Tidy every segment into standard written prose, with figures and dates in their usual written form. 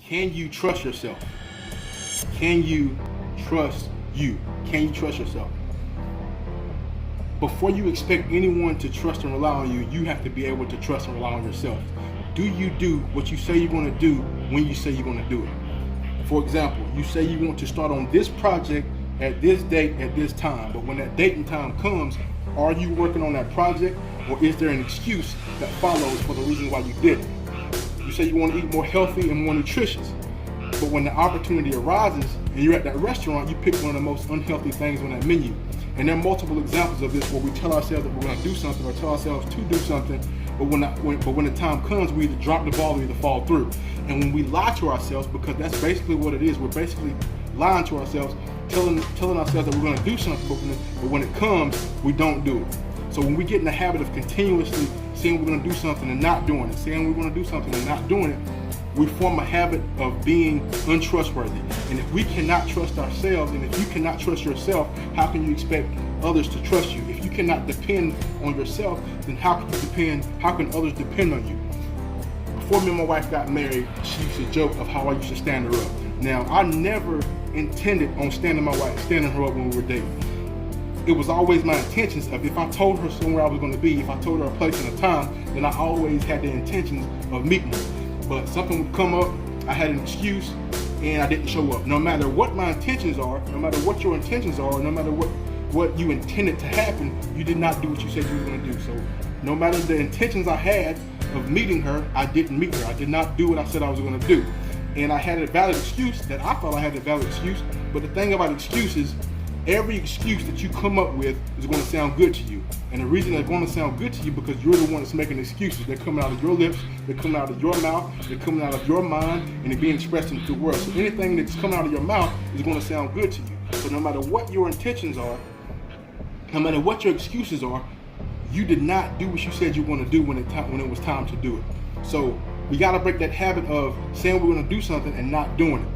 Can you trust yourself? Can you trust you? Can you trust yourself? Before you expect anyone to trust and rely on you, you have to be able to trust and rely on yourself. Do you do what you say you're going to do when you say you're going to do it? For example, you say you want to start on this project at this date at this time, but when that date and time comes, are you working on that project, or is there an excuse that follows for the reason why you did it? You say you want to eat more healthy and more nutritious, but when the opportunity arises and you're at that restaurant, you pick one of the most unhealthy things on that menu. And there are multiple examples of this where we tell ourselves that we're going to do something or tell ourselves to do something, but when the time comes, we either drop the ball or either fall through. And when we lie to ourselves, because that's basically what it is, we're basically lying to ourselves, telling ourselves that we're going to do something, but when it comes, we don't do it. So when we get in the habit of continuously saying we're going to do something and not doing it, saying we're going to do something and not doing it, we form a habit of being untrustworthy. And if we cannot trust ourselves, and if you cannot trust yourself, how can you expect others to trust you? If you cannot depend on yourself, then how can others depend on you? Before me and my wife got married, she used to joke of how I used to stand her up. Now, I never intended on standing her up when we were dating. It was always my intentions of, if I told her somewhere I was going to be, if I told her a place and a time, then I always had the intentions of meeting her. But something would come up, I had an excuse, and I didn't show up. No matter what my intentions are, no matter what your intentions are, no matter what you intended to happen, you did not do what you said you were going to do. So no matter the intentions I had of meeting her, I didn't meet her. I did not do what I said I was going to do. And I had a valid excuse that I thought I had a valid excuse. But the thing about excuses, every excuse that you come up with is going to sound good to you. And the reason they're going to sound good to you because you're the one that's making excuses. They're coming out of your lips, they're coming out of your mouth, they're coming out of your mind, and they're being expressed into the world. So anything that's coming out of your mouth is going to sound good to you. So no matter what your intentions are, no matter what your excuses are, you did not do what you said you were going to do when it was time to do it. So we got to break that habit of saying we're going to do something and not doing it.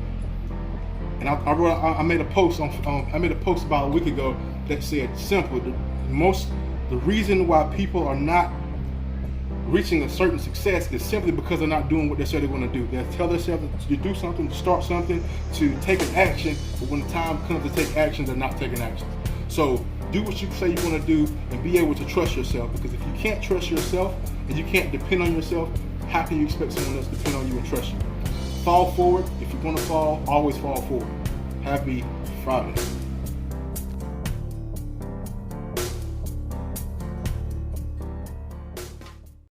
And I made a post about a week ago that said simple. The reason why people are not reaching a certain success is simply because they're not doing what they said they're going to do. They tell themselves to do something, to start something, to take an action, but when the time comes to take action, they're not taking action. So do what you say you want to do and be able to trust yourself, because if you can't trust yourself and you can't depend on yourself, how can you expect someone else to depend on you and trust you? Fall forward. If you're going to fall, always fall forward. Happy Friday.